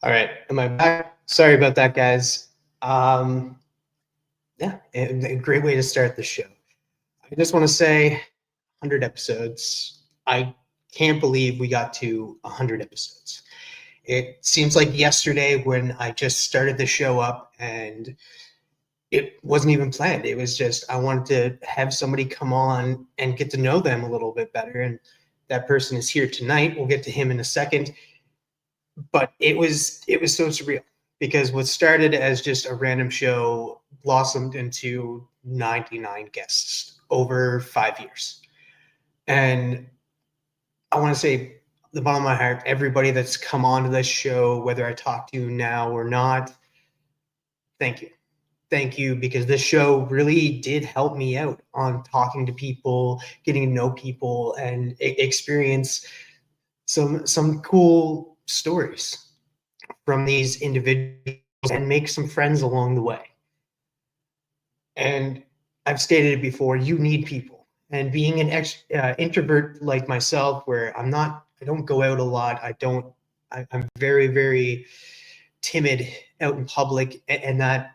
All right, am I back? Sorry about that, guys. Um, yeah, a great way to start the show. I just want to say 100 episodes. I can't believe we got to 100 episodes. It seems like yesterday when I just started the show up and it wasn't even planned. It was just I wanted to have somebody come on and get to know them a little bit better. And that person is here tonight. We'll get to him in a second. But it was so surreal because what started as just a random show blossomed into 99 guests over 5 years. And I want to say the bottom of my heart, everybody that's come on to this show, whether I talk to you now or not, thank you. Thank you, because this show really did help me out on talking to people, getting to know people, and experience some cool stories from these individuals and make some friends along the way. And I've stated it before, you need people. And being an introvert like myself, where I don't go out a lot. I'm very, very timid out in public. And that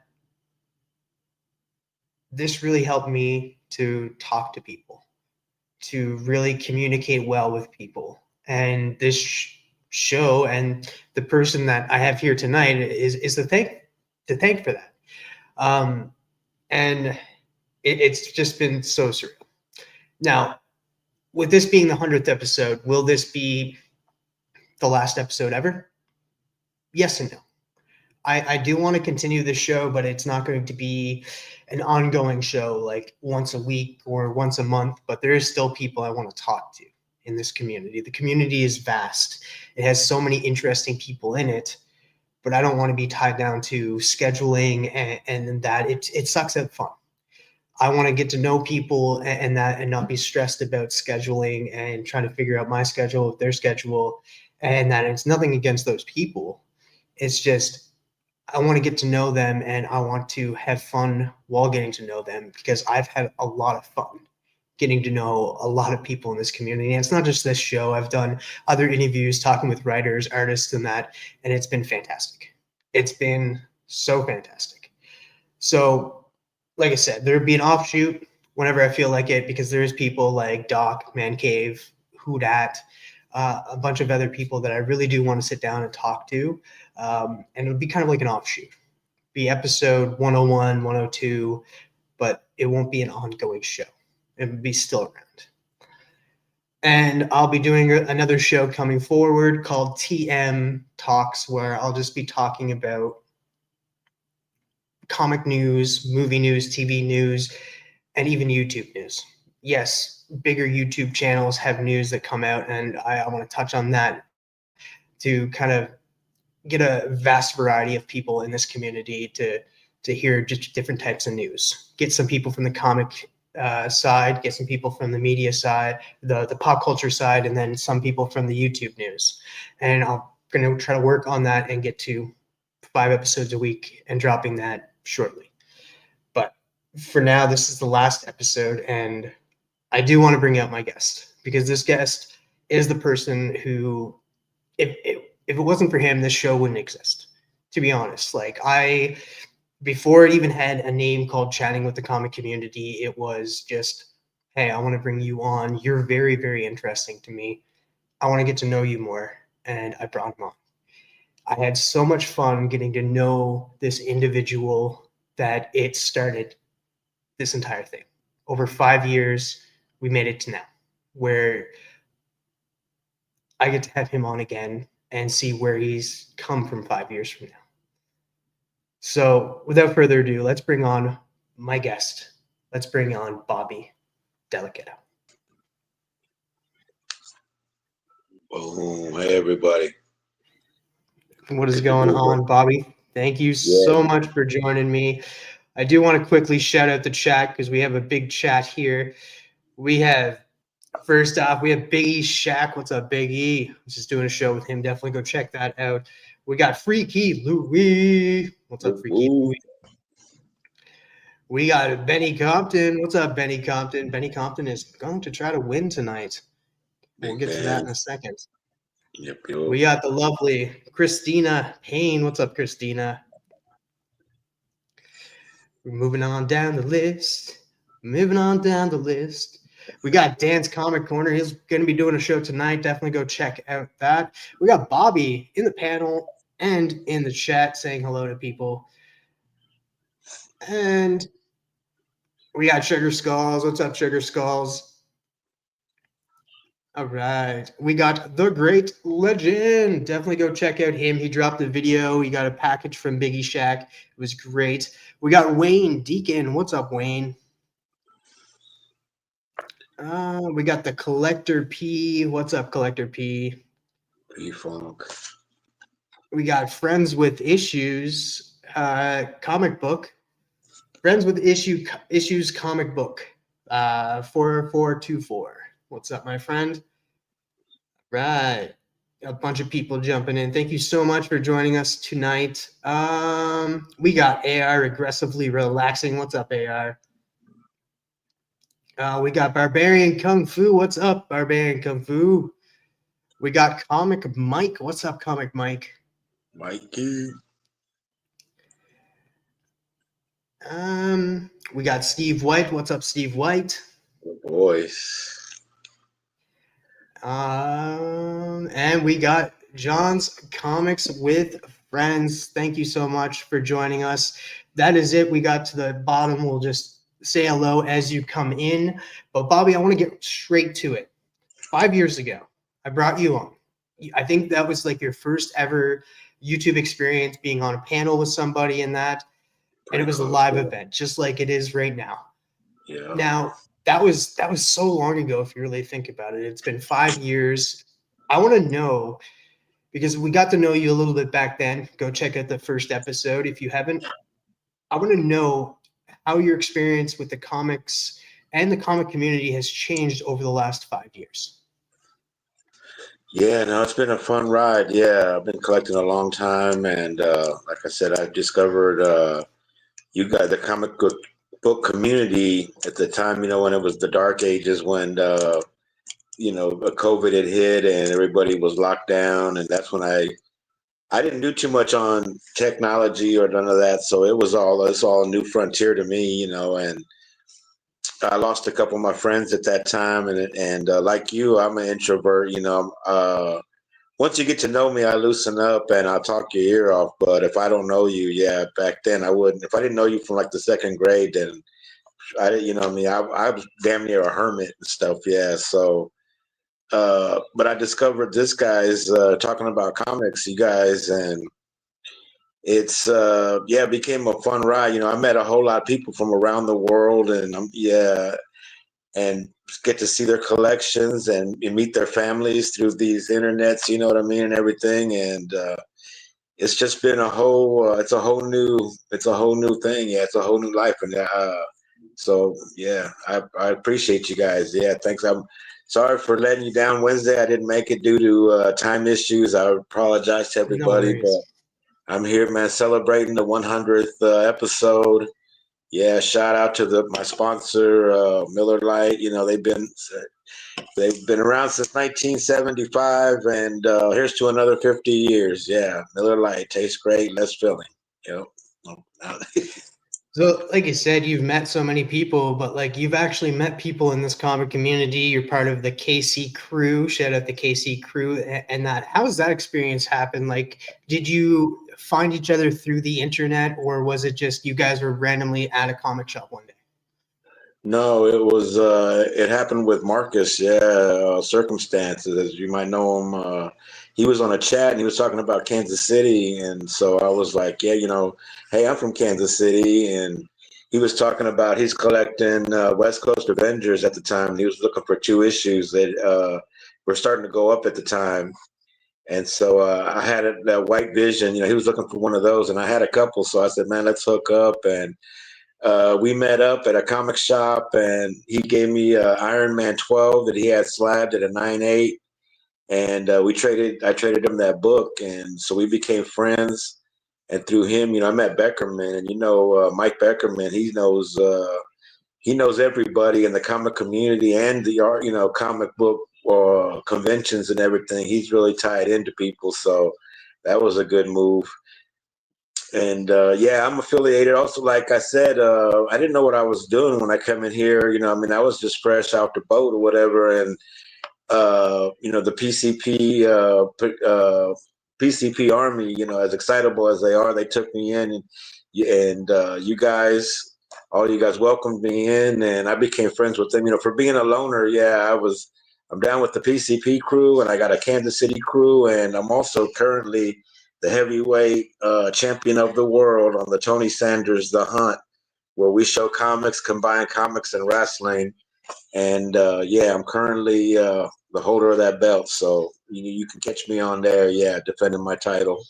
this really helped me to talk to people, to really communicate well with people. And this show and the person that I have here tonight is to thank for that. Um, and it's just been so surreal. Now, with this being the 100th episode, will this be the last episode ever? Yes and no. I do want to continue the show, but it's not going to be an ongoing show like once a week or once a month. But there is still people I want to talk to in this community. The community is vast. It has so many interesting people in it, but I don't want to be tied down to scheduling and that it sucks at fun. I want to get to know people and not be stressed about scheduling and trying to figure out my schedule with their schedule, and that it's nothing against those people. It's just I want to get to know them and I want to have fun while getting to know them, because I've had a lot of fun getting to know a lot of people in this community. And it's not just this show. I've done other interviews talking with writers, artists, and that, and it's been fantastic. It's been so fantastic. So, like I said, there'd be an offshoot whenever I feel like it, because there's people like Doc, Man Cave, Who Dat, a bunch of other people that I really do want to sit down and talk to. And it would be kind of like an offshoot, be episode 101, 102, but it won't be an ongoing show. It would be still around. And I'll be doing another show coming forward called TM Talks, where I'll just be talking about comic news, movie news, TV news, and even YouTube news. Yes, bigger YouTube channels have news that come out, and I want to touch on that to kind of get a vast variety of people in this community to hear just different types of news. Get some people from the comic side, get some people from the media side, the pop culture side, and then some people from the YouTube news. And I'm going to try to work on that and get to 5 episodes a week and dropping that shortly. But for now, this is the last episode, and I do want to bring out my guest, because this guest is the person who, if it wasn't for him, this show wouldn't exist, to be honest. Like, before it even had a name called Chatting with the Comic Community, it was just, hey, I want to bring you on. You're very, very interesting to me. I want to get to know you more. And I brought him on. I had so much fun getting to know this individual that it started this entire thing. Over 5 years, we made it to now, where I get to have him on again and see where he's come from 5 years from now. So without further ado, let's bring on my guest. Let's bring on Bobby Dela. Boom. Hey, everybody. What is going on, Bobby? Thank you so much for joining me. I do want to quickly shout out the chat, because we have a big chat here. We have, first off, we have Big E Shaq. What's up, Big E? I'm just doing a show with him. Definitely go check that out. We got Freaky Louie. What's up, Freaky Louie? We got Benny Compton. What's up, Benny Compton? Benny Compton is going to try to win tonight. We'll get to that in a second. Yep. We got the lovely Christina Payne. What's up, Christina? We're moving on down the list. Moving on down the list. We got Dan's Comic Corner. He's going to be doing a show tonight. Definitely go check out that. We got Bobby in the panel and in the chat saying hello to people. And we got Sugar Skulls. What's up, Sugar Skulls? All right. We got The Great Legend. Definitely go check out him. He dropped a video. He got a package from Biggie Shack. It was great. We got Wayne Deacon. What's up, Wayne? We got the Collector P. What's up, Collector P? P-Funk. We got Friends with Issues comic book. Friends with Issues comic book. 4424. What's up, my friend? Right. A bunch of people jumping in. Thank you so much for joining us tonight. We got AR aggressively relaxing. What's up, AR? We got Barbarian Kung Fu. What's up, Barbarian Kung Fu? We got Comic Mike. What's up, Comic Mike? Mikey. We got Steve White. What's up, Steve White? Voice. And we got John's Comics with Friends. Thank you so much for joining us. That is it. We got to the bottom. We'll just say hello as you come in. But Bobby, I want to get straight to it. 5 years ago, I brought you on. I think that was like your first ever YouTube experience, being on a panel with somebody in that. And it was a live event, just like it is right now. Yeah. Now, that was so long ago, if you really think about it. It's been 5 years. I want to know, because we got to know you a little bit back then. Go check out the first episode if you haven't. I want to know how your experience with the comics and the comic community has changed over the last 5 years. Yeah, no, it's been a fun ride. Yeah, I've been collecting a long time, and like I said, I discovered you guys, the comic book community at the time. You know, when it was the dark ages, when COVID had hit and everybody was locked down, and that's when I didn't do too much on technology or none of that, so it's all a new frontier to me. You know, and I lost a couple of my friends at that time, and like you, I'm an introvert. You know, once you get to know me, I loosen up and I'll talk your ear off. But if I don't know you, yeah, back then I wouldn't. If I didn't know you from like the second grade, then I didn't. You know, what I mean, I was damn near a hermit and stuff. Yeah, so. But I discovered this guy's talking about comics, you guys, and it's it became a fun ride. You know, I met a whole lot of people from around the world, and and get to see their collections and meet their families through these internets. You know what I mean, and everything. And it's just been a whole it's a whole new thing. Yeah, it's a whole new life, and so yeah, I appreciate you guys. Yeah, thanks. I'm sorry for letting you down Wednesday. I didn't make it due to time issues. I apologize to everybody, but I'm here, man, celebrating the 100th episode. Yeah, shout out to my sponsor, Miller Lite. You know, they've been around since 1975, and here's to another 50 years. Yeah, Miller Lite tastes great, less filling. You know. So, like you said, you've met so many people, but like you've actually met people in this comic community. You're part of the KC crew. Shout out the KC crew and that. How does that experience happen? Like, did you find each other through the internet, or was it just you guys were randomly at a comic shop one day? No, it was it happened with Marcus. Yeah, circumstances, as you might know him. He was on a chat and he was talking about Kansas City, and so I was like, yeah, you know, hey, I'm from Kansas City, and he was talking about he's collecting West Coast Avengers at the time. He was looking for 2 issues that were starting to go up at the time, and so I had that White Vision. You know, he was looking for one of those, and I had a couple, so I said, man, let's hook up. And we met up at a comic shop, and he gave me Iron Man 12 that he had slabbed at a 9.8, and I traded him that book, and so we became friends. And through him, you know, I met Beckerman, and you know, Mike Beckerman, he knows everybody in the comic community and the art, you know, comic book conventions and everything. He's really tied into people, so That was a good move. And yeah, I'm affiliated. Also, like I said, I didn't know what I was doing when I come in here. You know, I mean, I was just fresh out the boat or whatever, and you know, the PCP Army, you know, as excitable as they are, they took me in, and you guys, all you guys welcomed me in, and I became friends with them. You know, for being a loner, yeah, I'm down with the PCP crew, and I got a Kansas City crew, and I'm also currently the heavyweight champion of the world on the Tony Sanders The Hunt, where we show comics, combine comics and wrestling. And yeah, I'm currently the holder of that belt, so you can catch me on there. Yeah, defending my title.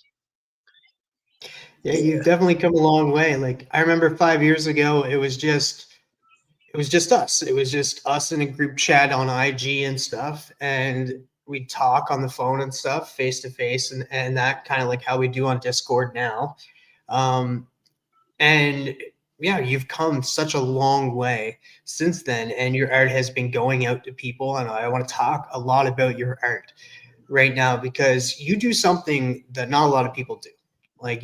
Yeah, Yeah, you've definitely come a long way. Like I remember 5 years ago, it was just us. It was just us in a group chat on IG and stuff, and we'd talk on the phone and stuff, face to face, and that kind of like how we do on Discord now. Um, and yeah, you've come such a long way since then, and your art has been going out to people. And I want to talk a lot about your art right now because you do something that not a lot of people do. Like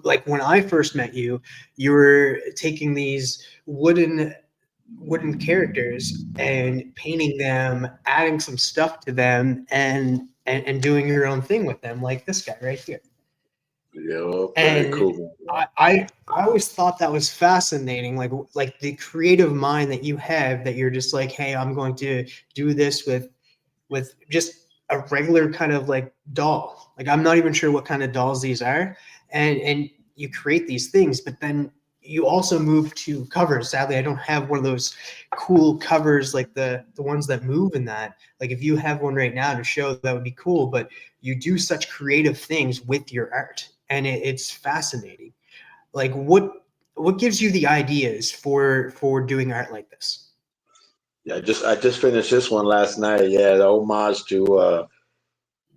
like when I first met you, you were taking these wooden characters and painting them, adding some stuff to them, and doing your own thing with them, like this guy right here. yeah, very And cool. I always thought that was fascinating, like the creative mind that you have, that you're just like, hey, I'm going to do this with just a regular kind of like doll. Like I'm not even sure what kind of dolls these are, and you create these things, but then you also move to covers. Sadly, I don't have one of those cool covers like the ones that move in that. Like if you have one right now to show, that would be cool. But you do such creative things with your art, and it's fascinating. Like what gives you the ideas for doing art like this? Yeah, I just finished this one last night. Yeah, the homage to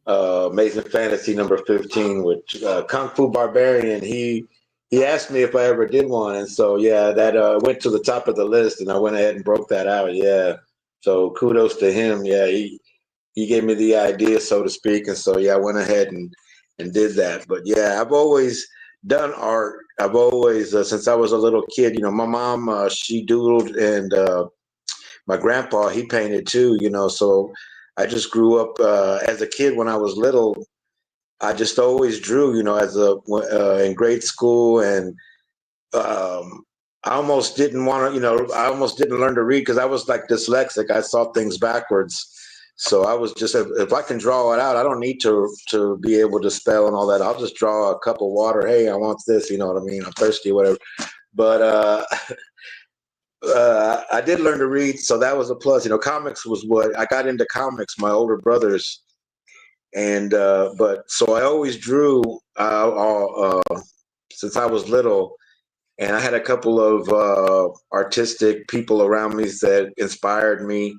Amazing Fantasy number 15 with Kung Fu Barbarian. He asked me if I ever did one, and so yeah, that went to the top of the list, and I went ahead and broke that out. Yeah, so kudos to him. Yeah, he gave me the idea, so to speak, and so yeah, I went ahead and did that. But yeah, I've always done art. I've always since I was a little kid. You know, my mom she doodled, and my grandpa he painted too. You know, so I just grew up as a kid when I was little. I just always drew. You know, as a in grade school, and I almost didn't want to. You know, I almost didn't learn to read because I was like dyslexic. I saw things backwards. So I was just if I can draw it out, I don't need to be able to spell and all that. I'll just draw a cup of water. Hey, I want this. You know what I mean? I'm thirsty, whatever. But I did learn to read, so that was a plus. You know, comics was what I got into comics. My older brothers, and but so I always drew since I was little, and I had a couple of artistic people around me that inspired me.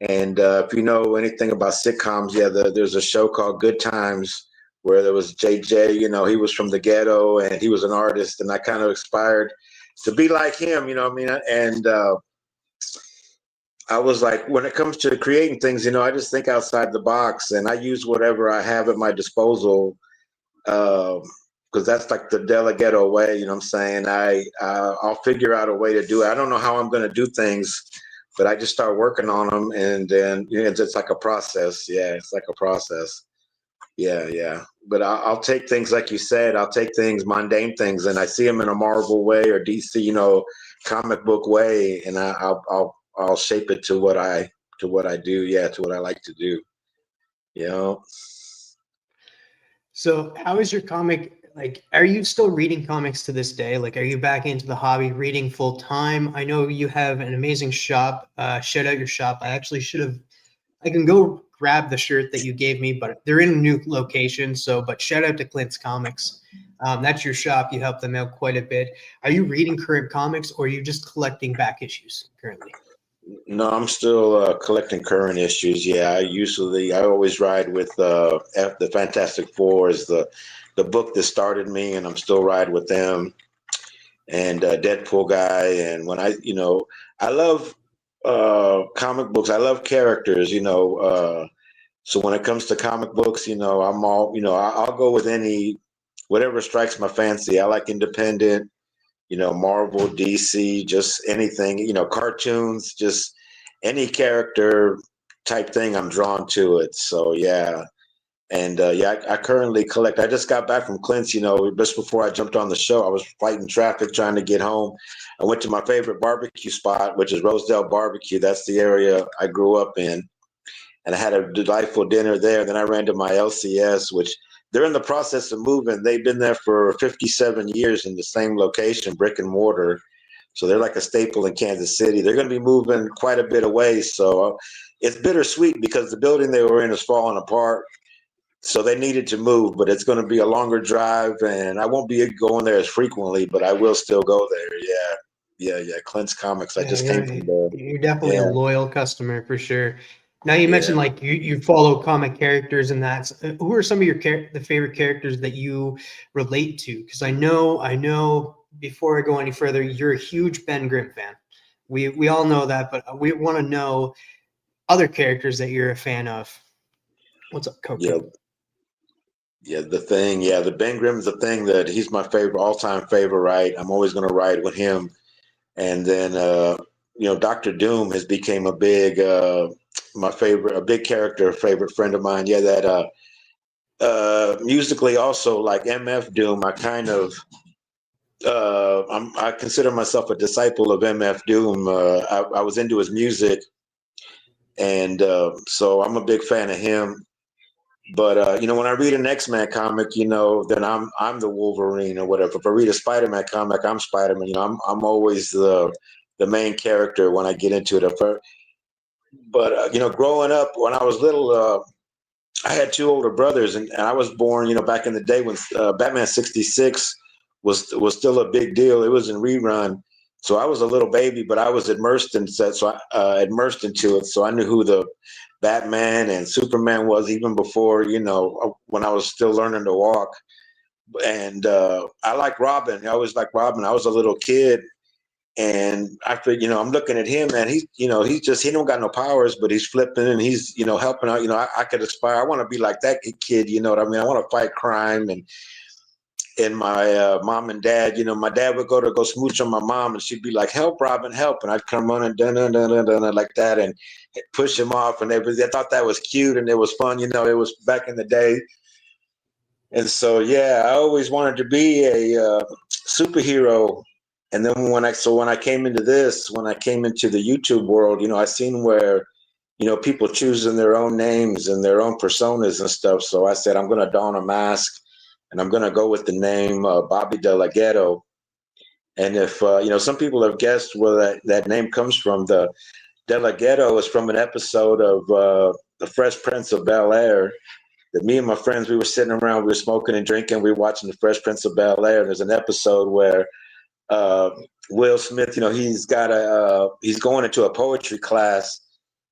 And if you know anything about sitcoms, yeah, there's a show called Good Times where there was JJ. You know, he was from the ghetto and he was an artist, and I kind of aspired to be like him. You know what I mean? And I was like, when it comes to creating things, you know, I just think outside the box, and I use whatever I have at my disposal, because that's like the Dela Ghetto way. You know what I'm saying? I'll figure out a way to do it. I don't know how I'm going to do things, but I just start working on them, and then you know, it's just like a process. Yeah, it's like a process. Yeah, yeah. But I'll take things like you said. I'll take things, mundane things, and I see them in a Marvel way or DC, you know, comic book way, and I'll shape it to what I do. Yeah, to what I like to do. You know. So, how is your comic? Like, are you still reading comics to this day? Like, are you back into the hobby, reading full time? I know you have an amazing shop. Shout out your shop. I actually should have. I can go grab the shirt that you gave me, but they're in a new location. So, but shout out to Clint's Comics. That's your shop. You help them out quite a bit. Are you reading current comics, or are you just collecting back issues currently? No, I'm still collecting current issues. Yeah, I always ride with the Fantastic Four is the book that started me, and I'm still ride with them. And Deadpool guy, and when you know, I love comic books. I love characters. You know, So when it comes to comic books, I'm all, I'll go with whatever strikes my fancy. I like independent, Marvel, DC, just anything, cartoons, just any character type thing. I'm drawn to it. So yeah. And yeah, I currently collect. I just got back from Clint's, just before I jumped on the show. I was fighting traffic trying to get home. I went to my favorite barbecue spot, which is Rosedale Barbecue. That's the area I grew up in. And I had a delightful dinner there. Then I ran to my LCS, which they're in the process of moving. They've been there for 57 years in the same location, brick and mortar. So they're like a staple in Kansas City. They're going to be moving quite a bit away. So it's bittersweet because the building they were in is falling apart. So they needed to move, but it's going to be a longer drive, and I won't be going there as frequently, but I will still go there. Yeah. Clint's Comics. I Yeah, just came from there. you're definitely a Yeah, loyal customer for sure. Now you yeah. mentioned like you follow comic characters and that. Who are some of your the favorite characters that you relate to? Because I know. Before I go any further, you're a huge Ben Grimm fan. We all know that, but we want to know other characters that you're a fan of. What's up, Yeah, Coco? yeah. The Ben Grimm's the thing that he's my favorite, all-time favorite. Right, I'm always going to ride with him. And then, Doctor Doom has became my favorite, a big character, a favorite friend of mine. Yeah, that musically also like MF Doom. I consider myself a disciple of MF Doom. I was into his music, and so I'm a big fan of him. But when I read an X-Men comic, then I'm the Wolverine or whatever. If I read a Spider-Man comic, I'm Spider-Man. I'm always the main character when I get into it. But growing up when I was little, I had two older brothers, and I was born, back in the day when Batman '66 was still a big deal. It was in rerun, so I was a little baby, but I was immersed immersed into it. So I knew who the Batman and Superman was even before, when I was still learning to walk. And I like Robin. I always liked Robin. I was a little kid, and I feel, I'm looking at him, and he don't got no powers, but he's flipping and he's, helping out. I could aspire. I want to be like that kid. You know what I mean? I want to fight crime. And my mom and dad, my dad would go smooch on my mom, and she'd be like, "Help, Robin, help!" And I'd come running, dun dun dun dun dun, like that, and push him off. And I thought that was cute and it was fun. It was back in the day. And so, yeah, I always wanted to be a superhero. And then when I came into the YouTube world, I seen where, people choosing their own names and their own personas and stuff. So I said, I'm going to don a mask and I'm going to go with the name Bobby Dela Ghetto. And if, some people have guessed where that name comes from, the Dela Ghetto is from an episode of The Fresh Prince of Bel-Air. That me and my friends, we were sitting around, we were smoking and drinking, we were watching The Fresh Prince of Bel-Air. And there's an episode where Will Smith, he's going into a poetry class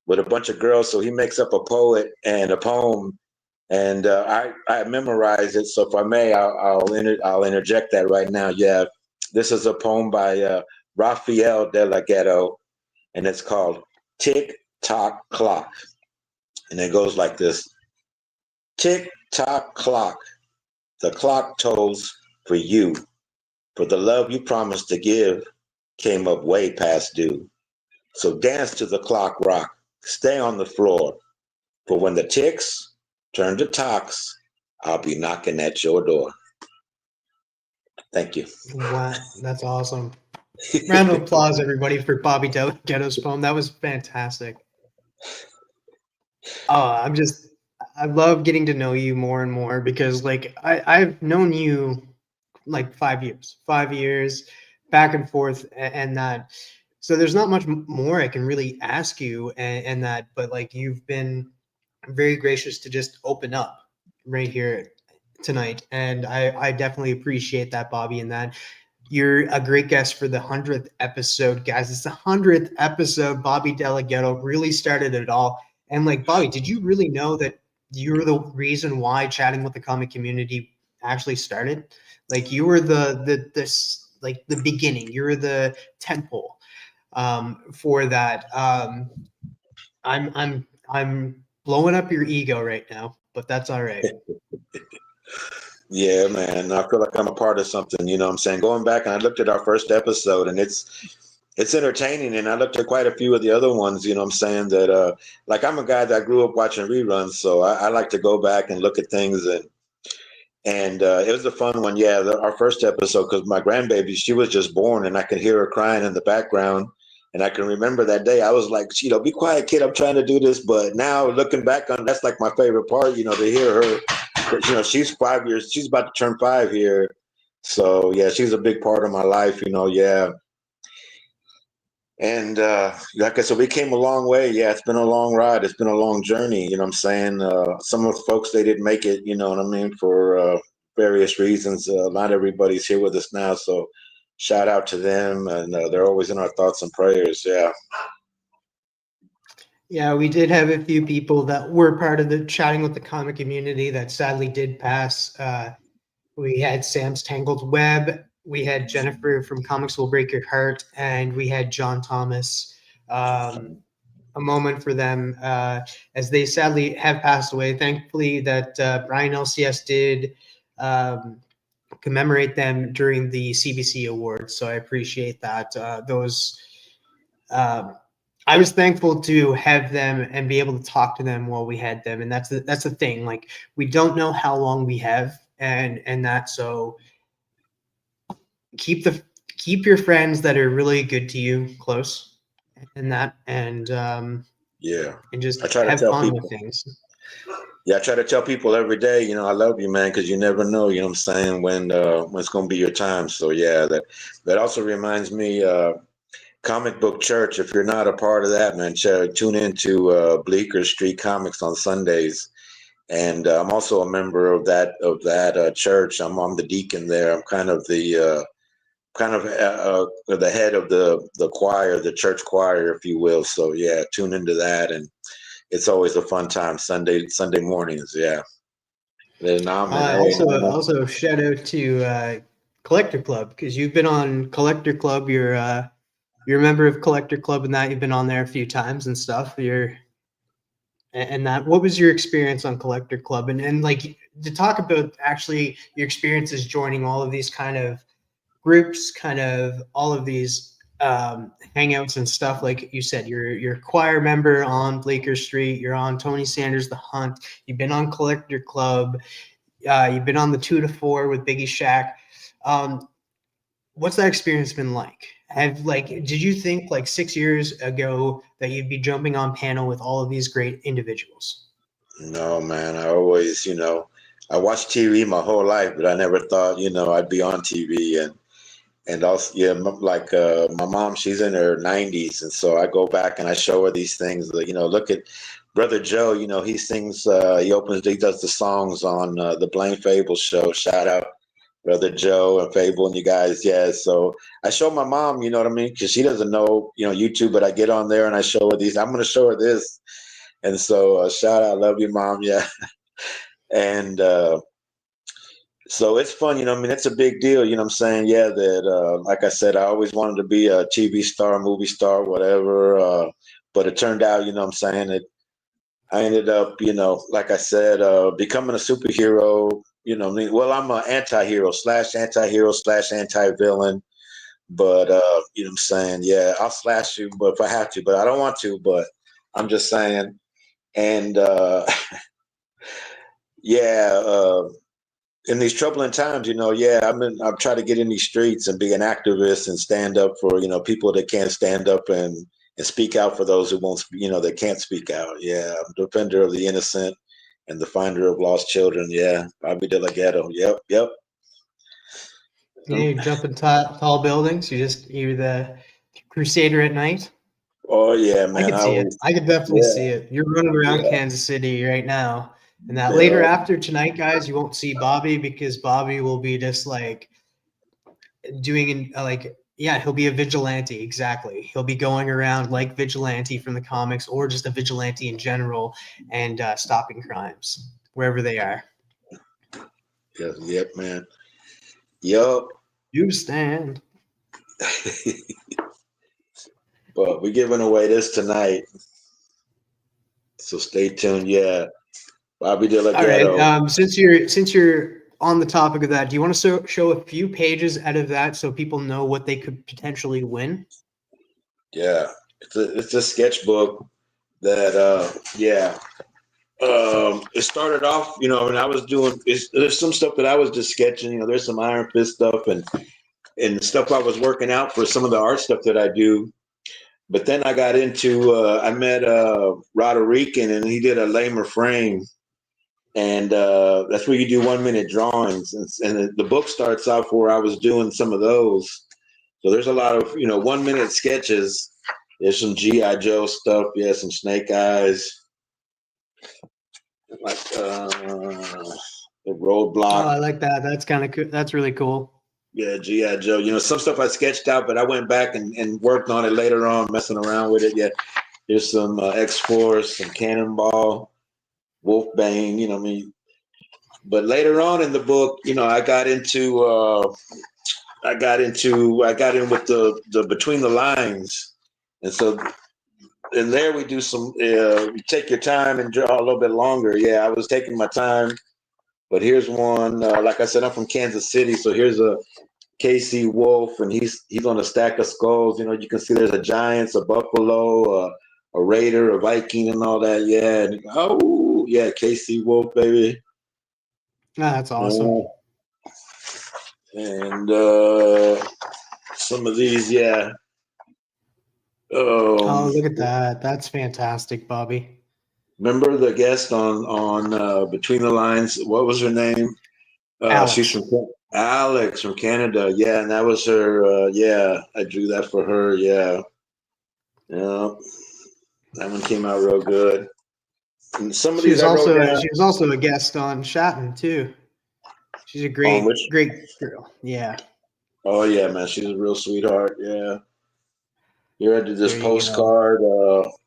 with a bunch of girls, so he makes up a poet and a poem, and I memorize it. So if I may, I'll interject that right now. Yeah, this is a poem by Raphael De La Ghetto, and it's called "Tick Tock Clock," and it goes like this. Tick tock clock, the clock tolls for you, for the love you promised to give came up way past due. So dance to the clock rock, stay on the floor, for when the ticks turn to tocks, I'll be knocking at your door. Thank you. Wow, that's awesome. Round of applause, everybody, for Bobby Ghetto's poem. That was fantastic. I'm just, I love getting to know you more and more because, like, I've known you like 5 years, back and forth, and that. So there's not much more I can really ask you, and that, but like, you've been very gracious to just open up right here tonight, and I definitely appreciate that, Bobby, and that. You're a great guest for the 100th episode, guys. It's the 100th episode. Bobby Dela Ghetto really started it all. And like, Bobby, did you really know that you're the reason why chatting with the comic community actually started? Like, you were the beginning. You were the temple for that. I'm blowing up your ego right now, but that's all right. Yeah, man. I feel like I'm a part of something, you know what I'm saying? Going back and I looked at our first episode and it's entertaining, and I looked at quite a few of the other ones, you know what I'm saying, that like I'm a guy that grew up watching reruns, so I like to go back and look at things, and it was a fun one. Yeah, our first episode, because my grandbaby, she was just born, and I could hear her crying in the background. And I can remember that day. I was like, you know, be quiet, kid. I'm trying to do this. But now looking back on, that's like my favorite part. You know, to hear her. You know, she's 5 years. She's about to turn 5 here. So yeah, she's a big part of my life. You know, yeah. And like I said, we came a long way. Yeah, it's been a long ride. It's been a long journey. You know what I'm saying? Some of the folks, they didn't make it, you know what I mean, for various reasons. Not everybody's here with us now. So shout out to them. And they're always in our thoughts and prayers. Yeah. Yeah, we did have a few people that were part of the chatting with the comic community that sadly did pass. We had Sam's Tangled Web, we had Jennifer from Comics Will Break Your Heart, and we had John Thomas. A moment for them as they sadly have passed away. Thankfully, that Brian LCS did commemorate them during the CBC Awards, so I appreciate that. Um, I was thankful to have them and be able to talk to them while we had them, and that's the thing. Like we don't know how long we have, and that so keep the keep your friends that are really good to you close, and that Yeah. and just I try to have tell fun with people. things. Yeah, I try to tell people every day, you know, I love you, man, because you never know, you know what I'm saying, when it's going to be your time. So yeah, that also reminds me, Comic Book Church. If you're not a part of that, man, tune into Bleecker Street Comics on Sundays. And I'm also a member of that church. I'm the deacon there. I'm kind of the head of the choir, the church choir, if you will. So yeah, tune into that, and it's always a fun time. Sunday mornings. Yeah. Then I'm in LA now. Also shout out to Collector Club because you've been on Collector Club. You're a member of Collector Club and that you've been on there a few times and stuff. And that what was your experience on Collector Club and like to talk about actually your experiences joining all of these kind of groups, kind of all of these hangouts and stuff. Like you said, you're a choir member on Bleecker Street. You're on Tony Sanders' The Hunt. You've been on Collector Club. You've been on the 2 to 4 with Biggie Shack. Um, what's that experience been like? Did you think like 6 years ago that you'd be jumping on panel with all of these great individuals? No, man. I always, you know, I watched TV my whole life, but I never thought, you know, I'd be on TV. And also, yeah, like my mom, she's in her 90s, and so I go back and I show her these things. Like, you know, look at Brother Joe. You know, he sings. He does the songs on the Blaine Fable show. Shout out Brother Joe and Fable and you guys. Yeah, so I show my mom. You know what I mean? Because she doesn't know, you know, YouTube, but I get on there and I show her these. I'm going to show her this, and so shout out, love you, mom. Yeah, and. So it's fun, you know. I mean, it's a big deal, you know what I'm saying? Yeah, that like I said, I always wanted to be a TV star, movie star, whatever. But it turned out, you know what I'm saying, I ended up, you know, like I said, becoming a superhero, you know, well, I'm an anti-hero slash anti-villain. But you know what I'm saying? Yeah, I'll slash you, but if I have to, but I don't want to, but I'm just saying. And yeah, in these troubling times, you know, yeah, I'm trying to get in these streets and be an activist and stand up for, you know, people that can't stand up and speak out for those who won't, you know, that can't speak out. Yeah, I'm a defender of the innocent and the finder of lost children. Yeah, Bobby Dela Ghetto. Yep, yep. Yeah, you're jumping tall buildings. You're the crusader at night. Oh yeah, I man. could see it. I could definitely Yeah, see it. You're running around yeah, Kansas City right now. And that later yeah. after tonight, guys, you won't see Bobby because Bobby will be just like doing like yeah, he'll be a vigilante. Exactly. He'll be going around like vigilante from the comics or just a vigilante in general and stopping crimes wherever they are. Yes, yep, man. Yup. You stand. But we're giving away this tonight. So stay tuned. Yeah, Bobby Dela All right. Ghetto. Since you're on the topic of that, do you want to show a few pages out of that so people know what they could potentially win? Yeah, it's a sketchbook that yeah. It started off, and I was doing. There's some stuff that I was just sketching. There's some Iron Fist stuff and stuff I was working out for some of the art stuff that I do. But then I got into. I met Roderican, and he did a lamer frame, and that's where you do 1 minute drawings. And the book starts off where I was doing some of those. So there's a lot of 1 minute sketches. There's some GI Joe stuff. Yeah, some Snake Eyes, like the Oh, Roadblock. I like that. That's kind of cool. That's really cool. Yeah, GI Joe. Some stuff I sketched out, but I went back and worked on it later on, messing around with it. Yeah, there's some X Force, some Cannonball, Wolfbane. I mean, but later on in the book, I got in with the between the lines, and so in there we do some. You take your time and draw a little bit longer. Yeah, I was taking my time, but here's one. Like I said, I'm from Kansas City, so here's a KC Wolf, and he's on a stack of skulls. You can see there's a Giants, a Buffalo, a Raider, a Viking, and all that. Yeah, and, oh yeah, KC Wolf, baby. Ah, that's awesome. And some of these, yeah. Oh, look at that. That's fantastic, Bobby. Remember the guest on Between the Lines? What was her name? She's Alex. from Alex from Canada. Yeah, and that was her. Yeah, I drew that for her. Yeah, yeah, that one came out real good. And some of She these was I wrote also down she was also a guest on Shatton too. She's a on which. great girl. Yeah. Oh yeah, man, she's a real sweetheart. Yeah. Here I did this There you go. postcard.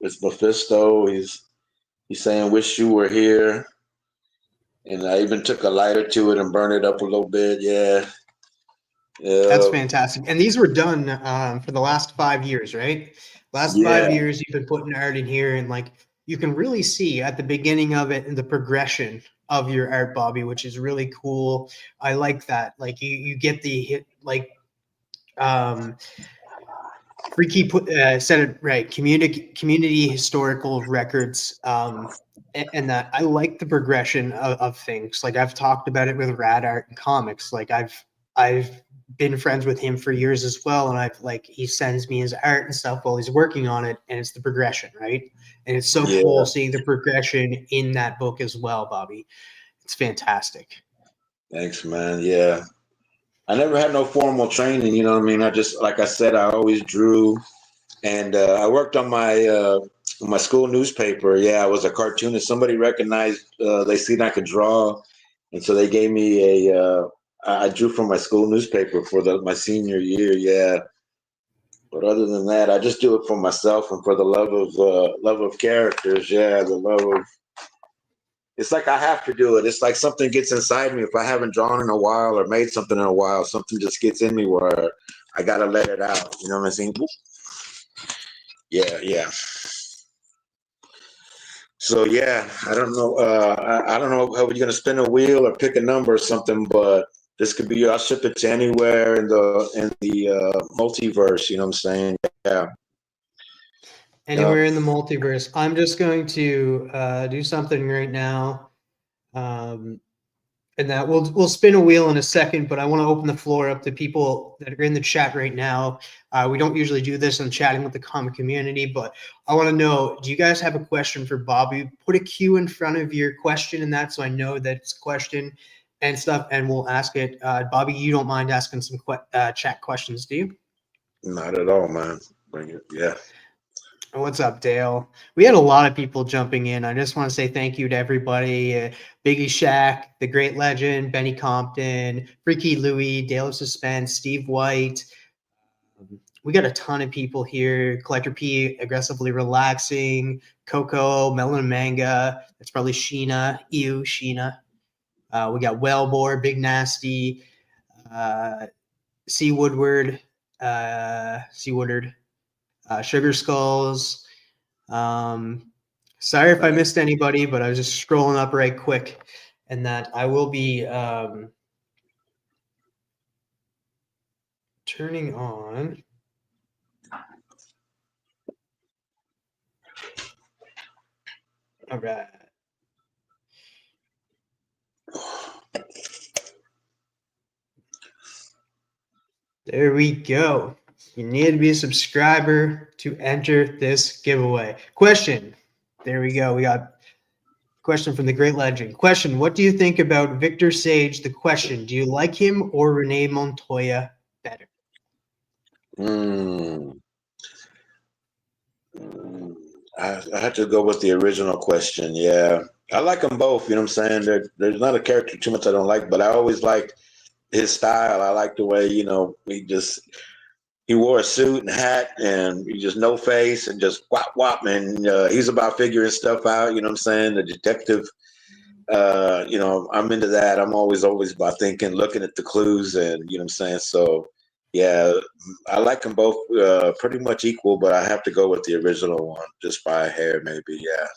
It's Mephisto. He's saying, "Wish you were here." And I even took a lighter to it and burned it up a little bit. Yeah. That's Yeah. fantastic. And these were done for the last 5 years, right? Last Yeah. 5 years, you've been putting art in here, and like you can really see at the beginning of it and the progression of your art, Bobby, which is really cool. I like that. Like you get the hit, like um, Freaky put said it right. Community historical records, and that I like the progression of things. Like I've talked about it with Rad Art and Comics. Like I've been friends with him for years as well, and I've like he sends me his art and stuff while he's working on it, and it's the progression, right? And it's so Yeah. cool seeing the progression in that book as well, Bobby. It's fantastic. Thanks, man. Yeah. I never had no formal training. You know what I mean? I just, like I said, I always drew, and I worked on my school newspaper. Yeah, I was a cartoonist. Somebody recognized. They seen I could draw, and so they gave me a. I drew from my school newspaper for my senior year. Yeah, but other than that, I just do it for myself and for the love of characters. Yeah, the love of. It's like I have to do it. It's like something gets inside me. If I haven't drawn in a while or made something in a while, something just gets in me where I gotta let it out. You know what I'm saying? Yeah, yeah. So yeah, I don't know. I don't know how we're gonna spin a wheel or pick a number or something, but this could be. I'll ship it to anywhere in the multiverse. You know what I'm saying? Yeah. Yeah. Anywhere in the multiverse. I'm just going to do something right now. Um, and that we'll spin a wheel in a second, but I want to open the floor up to people that are in the chat right now. We don't usually do this on chatting with the comic community, but I want to know, do you guys have a question for Bobby? Put a Q in front of your question and that so I know that it's a question and stuff, and we'll ask it. Bobby, you don't mind asking some chat questions, do you? Not at all, man. Bring it. Yeah. What's up, Dale? We had a lot of people jumping in. I just want to say thank you to everybody. Biggie Shaq, the great legend, Benny Compton, Freaky Louie, Dale of Suspense, Steve White. We got a ton of people here. Collector P, aggressively relaxing. Coco, Melon and Manga. That's probably Sheena. Ew, Sheena. We got Wellbore, Big Nasty, C Woodward, C Woodard, Sugar Skulls. Sorry if I missed anybody, but I was just scrolling up right quick, and that I will be turning on. All right. There we go. You need to be a subscriber to enter this giveaway. Question. There we go. We got question from the great legend. Question. What do you think about Victor Sage? The question. Do you like him or Renee Montoya better? I had to go with the original question. Yeah. I like them both. You know what I'm saying? There's not a character too much I don't like, but I always liked his style. I like the way, he wore a suit and hat and he just no face and just whop whop, man. He's about figuring stuff out. You know what I'm saying? The detective. I'm into that. I'm always about thinking, looking at the clues, and you know what I'm saying. So, yeah, I like them both pretty much equal, but I have to go with the original one just by a hair, maybe. Yeah.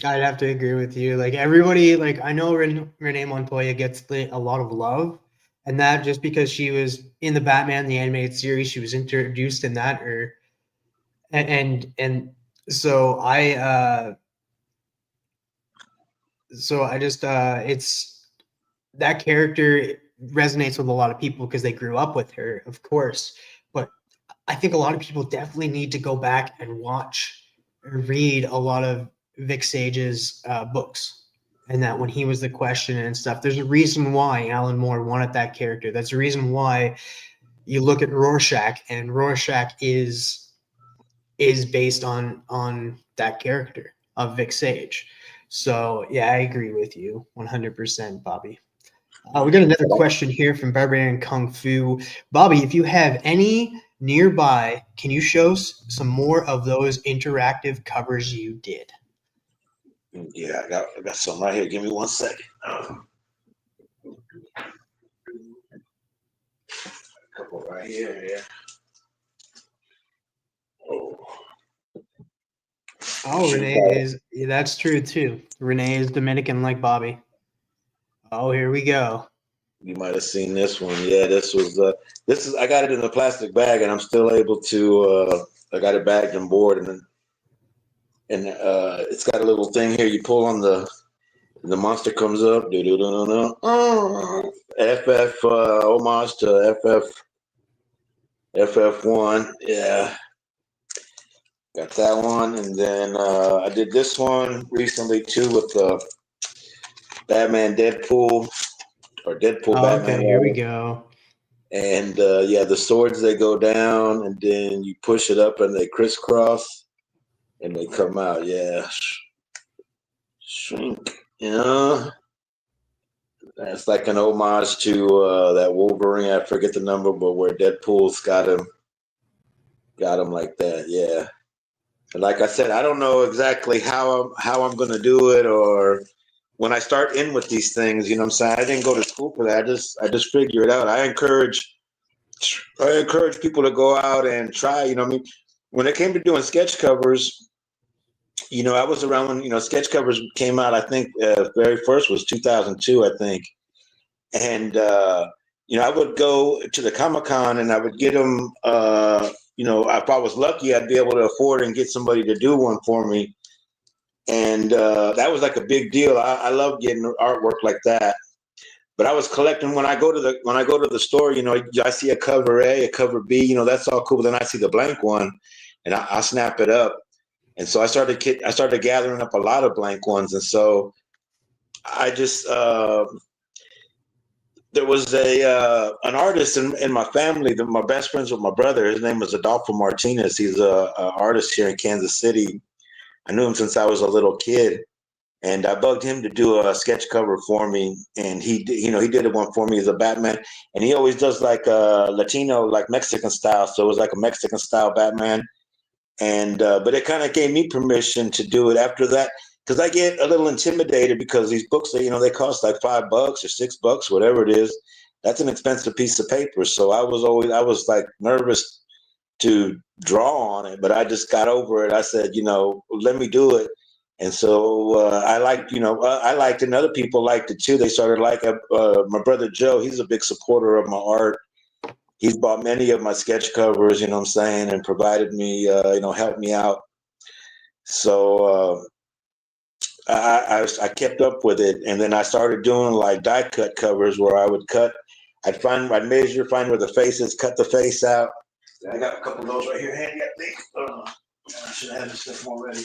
I'd have to agree with you. Like everybody, like I know Renee Montoya gets a lot of love, and that just because she was in the Batman the animated series, she was introduced in that, or and so I just it's that character resonates with a lot of people because they grew up with her, of course. But I think a lot of people definitely need to go back and watch or read a lot of Vic Sage's books, and that when he was the Question and stuff, there's a reason why Alan Moore wanted that character. That's the reason why you look at Rorschach, and Rorschach is based on that character of Vic Sage. So yeah, I agree with you 100%, Bobby. We got another question here from Barbarian Kung Fu. Bobby, if you have any nearby, can you show some more of those interactive covers you did? Yeah, I got some right here. Give me 1 second. A couple right here. Yeah. Oh, Renee is, that's true too. Renee is Dominican like Bobby. Oh, here we go. You might have seen this one. Yeah, this is I got it in a plastic bag, and I'm still able to. I got it bagged and board, and it's got a little thing here. You pull on the monster comes up. FF homage to FF1. Yeah, got that one, and then I did this one recently too with Batman Deadpool. Or Deadpool Batman. Okay, here we go. And the swords, they go down, and then you push it up, and they crisscross, and they come out. Yeah, shrink. It's like an homage to that Wolverine. I forget the number, but where Deadpool's got him like that. Yeah. And like I said, I don't know exactly how I'm going to do it, or when I start in with these things, you know what I'm saying? I didn't go to school for that. I just figure it out. I encourage people to go out and try, you know what I mean? When it came to doing sketch covers, I was around when, sketch covers came out. I think very first was 2002, I think. And, I would go to the Comic-Con and I would get them, if I was lucky, I'd be able to afford and get somebody to do one for me. And that was like a big deal. I love getting artwork like that. But I was collecting when I go to the store. I see a cover A, a cover B. That's all cool. But then I see the blank one, and I snap it up. And so I started gathering up a lot of blank ones. And so I just there was an artist in my family. My best friends with my brother. His name was Adolfo Martinez. He's a artist here in Kansas City. I knew him since I was a little kid, and I bugged him to do a sketch cover for me. And he did one for me as a Batman. And he always does like a Latino, like Mexican style. So it was like a Mexican style Batman. And but it kind of gave me permission to do it after that, because I get a little intimidated because these books, they cost like $5 or $6, whatever it is. That's an expensive piece of paper. So I was like nervous to draw on it, but I just got over it. I said, let me do it. And so I liked, I liked it, and other people liked it too. They started like my brother Joe. He's a big supporter of my art. He's bought many of my sketch covers, you know what I'm saying, and provided me, helped me out. So I kept up with it, and then I started doing like die cut covers where I would cut. I'd measure, find where the face is, cut the face out. I got a couple of those right here handy, I think. I should have this stuff already.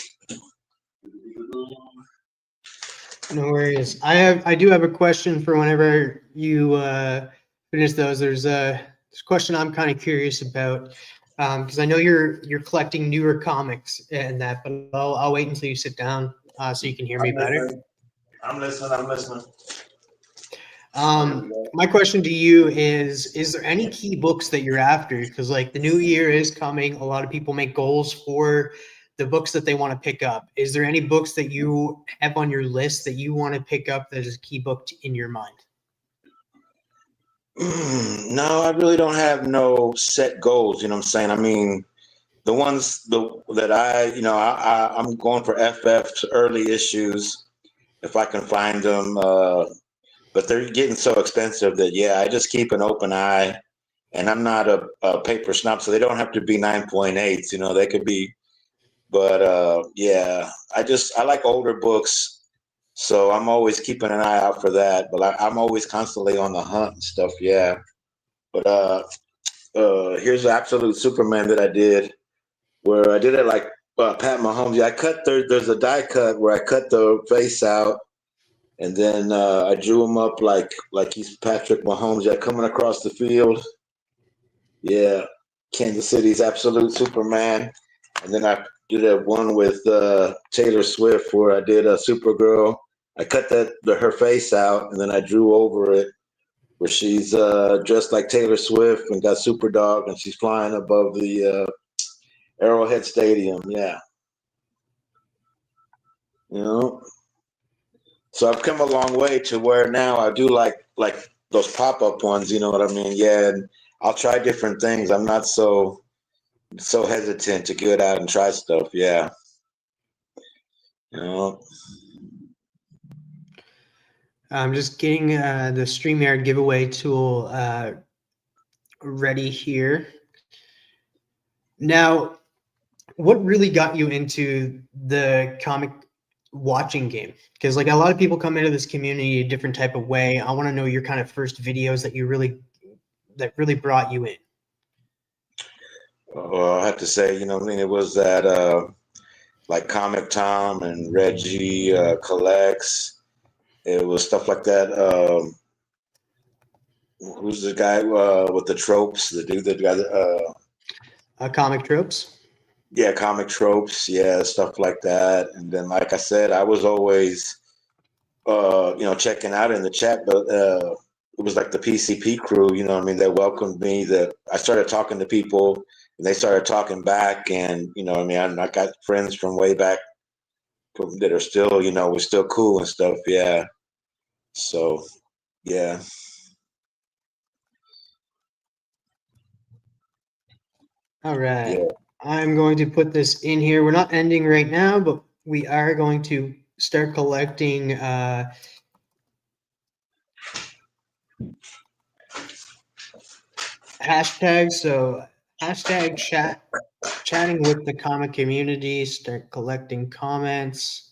No worries. I do have a question for whenever you finish those. There's a question I'm kind of curious about because I know you're collecting newer comics and that, but I'll wait until you sit down so you can hear me better. I'm listening. My question to you is there any key books that you're after? Because like the new year is coming, a lot of people make goals for the books that they want to pick up. Is there any books that you have on your list that you want to pick up that is a key book in your mind? No, I really don't have no set goals. You know what I'm saying? I mean, the ones that I'm going for FF's early issues if I can find them. But they're getting so expensive that I just keep an open eye. And I'm not a paper snob, so they don't have to be 9.8s. They could be. But I like older books, so I'm always keeping an eye out for that. But I'm always constantly on the hunt and stuff. Yeah. But here's the Absolute Superman that I did, where I did it like Pat Mahomes. Yeah, I cut there's a die cut where I cut the face out, and then I drew him up like he's Patrick Mahomes. Yeah, coming across the field. Yeah, Kansas City's Absolute Superman, and then I did a one with Taylor Swift where I did a Supergirl. I cut her face out, and then I drew over it where she's dressed like Taylor Swift and got super dog, and she's flying above the Arrowhead Stadium. Yeah, So I've come a long way to where now I do like those pop up ones. You know what I mean? Yeah, and I'll try different things. I'm not so hesitant to get out and try stuff. Yeah, you know. I'm just getting the StreamYard giveaway tool ready here. Now, what really got you into the comic watching game? Because like a lot of people come into this community a different type of way. I want to know your kind of first videos that really brought you in. I have to say, I mean, it was that like Comic Tom and Reggie collects. It was stuff like that. Who's the guy with the tropes? The dude that got Comic tropes. Yeah, comic tropes. Yeah, stuff like that. And then, like I said, I was always, checking out in the chat, but it was like the PCP crew. You know what I mean? That welcomed me. That I started talking to people, and they started talking back. And I mean, I got friends from way back that are still, we're still cool and stuff. Yeah. So, yeah. All right. Yeah. I'm going to put this in here. We're not ending right now, but we are going to start collecting hashtags. So hashtag chatting with the comic community, start collecting comments.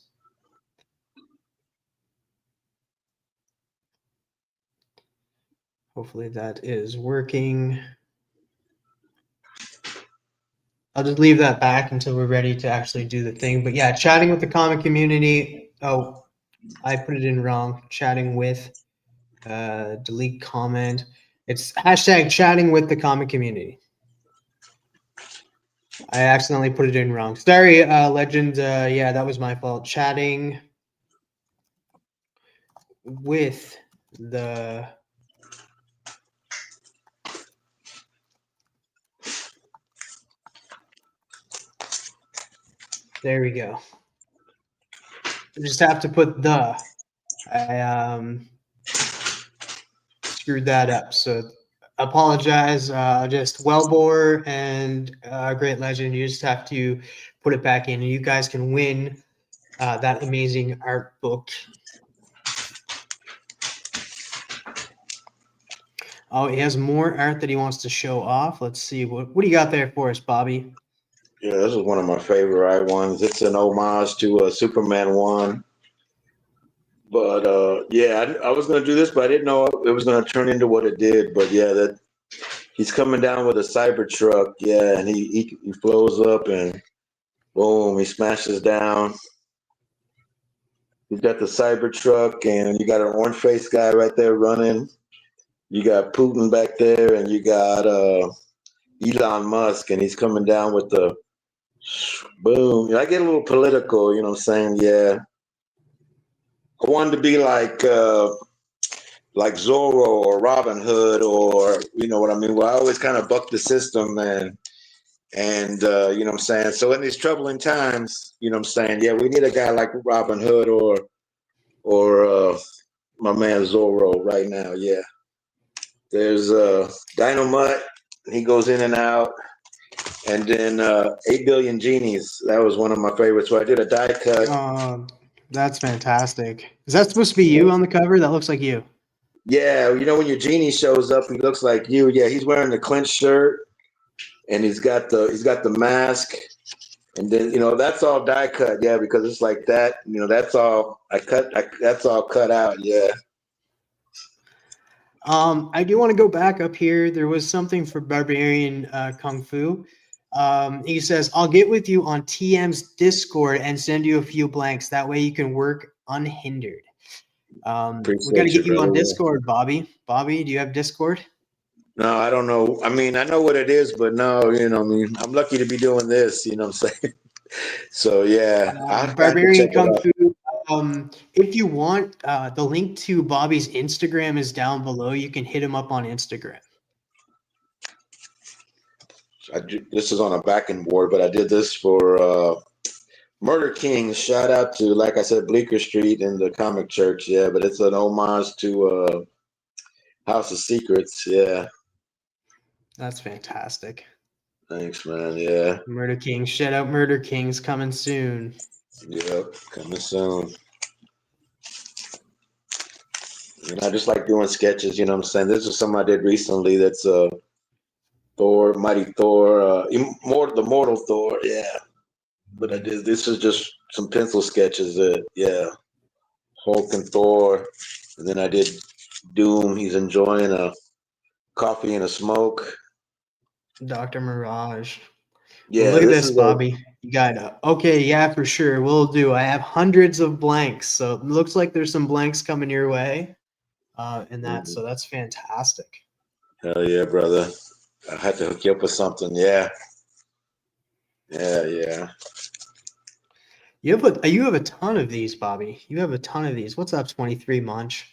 Hopefully that is working. I'll just leave that back until we're ready to actually do the thing. But yeah, chatting with the comic community. Oh, I put it in wrong. Chatting with, delete comment. It's hashtag chatting with the comic community. I accidentally put it in wrong. Sorry, Legend. Yeah, that was my fault. Chatting with the There we go. I just have to put the. I screwed that up. So apologize. Just Wellbore and Great Legend. You just have to put it back in, and you guys can win that amazing art book. Oh, he has more art that he wants to show off. Let's see. What do you got there for us, Bobby? Yeah, this is one of my favorite ones. It's an homage to Superman 1. But yeah, I was going to do this, but I didn't know it was going to turn into what it did. But yeah, that he's coming down with a Cybertruck. Yeah, and he flows up and boom, he smashes down. He's got the Cybertruck, and you got an orange faced guy right there running. You got Putin back there, and you got Elon Musk, and he's coming down with the boom. I get a little political, you know what I'm saying? Yeah. I wanted to be like Zorro or Robin Hood, or you know what I mean. Well, I always kind of buck the system, and you know what I'm saying. So in these troubling times, you know what I'm saying. Yeah, we need a guy like Robin Hood or my man Zorro right now. Yeah, there's Dynamite. He goes in and out, and then 8 Billion Genies. That was one of my favorites. So I did a die cut. That's fantastic. Is that supposed to be you on the cover? That looks like you. Yeah, you know when your genie shows up, he looks like you. Yeah, he's wearing the clenched shirt, and he's got the mask, and then you know that's all die cut. Yeah, because it's like that. You know that's all that's all cut out. Yeah. I do want to go back up here. There was something for Barbarian Kung Fu. He says, I'll get with you on TM's Discord and send you a few blanks. That way you can work unhindered. We got to get you on Discord, Bobby. Bobby, do you have Discord? No, I don't know. I mean, I know what it is, but no, you know, I mean, I'm lucky to be doing this, you know what I'm saying? So, yeah, I have to Barbarian check it Kung out. Fu. If you want, the link to Bobby's Instagram is down below. You can hit him up on Instagram. This is on a backing board, but I did this for Murder Kings. Shout out to, like I said, Bleecker Street and the Comic Church. Yeah, but it's an homage to House of Secrets. Yeah. That's fantastic. Thanks, man. Yeah. Murder Kings. Shout out Murder Kings coming soon. Yep, coming soon. And I just like doing sketches, you know what I'm saying? This is something I did recently that's Thor, Mighty Thor, the Mortal Thor, yeah. But I did this is just some pencil sketches that, yeah. Hulk and Thor. And then I did Doom. He's enjoying a coffee and a smoke. Dr. Mirage. Yeah, look at this, Bobby. You got it. Okay, yeah, for sure. We'll do. I have hundreds of blanks, so it looks like there's some blanks coming your way. And that, so that's fantastic. Hell yeah, brother. I had to hook you up with something. Yeah. Yeah. You have a ton of these, Bobby. You have a ton of these. What's up, 23 Munch?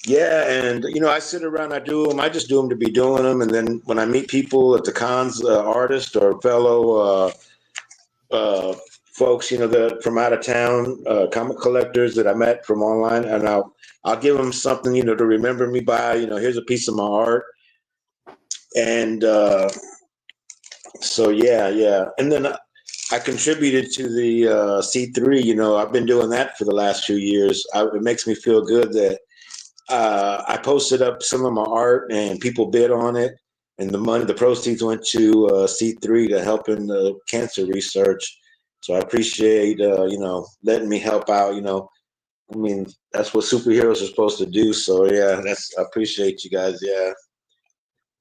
Yeah, and you know, I sit around, I do them. I just do them to be doing them, and then when I meet people at the cons, artists or fellow folks, you know, that from out of town, comic collectors that I met from online, and I'll give them something, you know, to remember me by. You know, here's a piece of my art, and so yeah, and then I contributed to the C3. You know, I've been doing that for the last few years. It makes me feel good that I posted up some of my art and people bid on it, and the proceeds went to C3 to help in the cancer research. So I appreciate you know, letting me help out. You know, I mean, that's what superheroes are supposed to do. So yeah, I appreciate you guys. Yeah,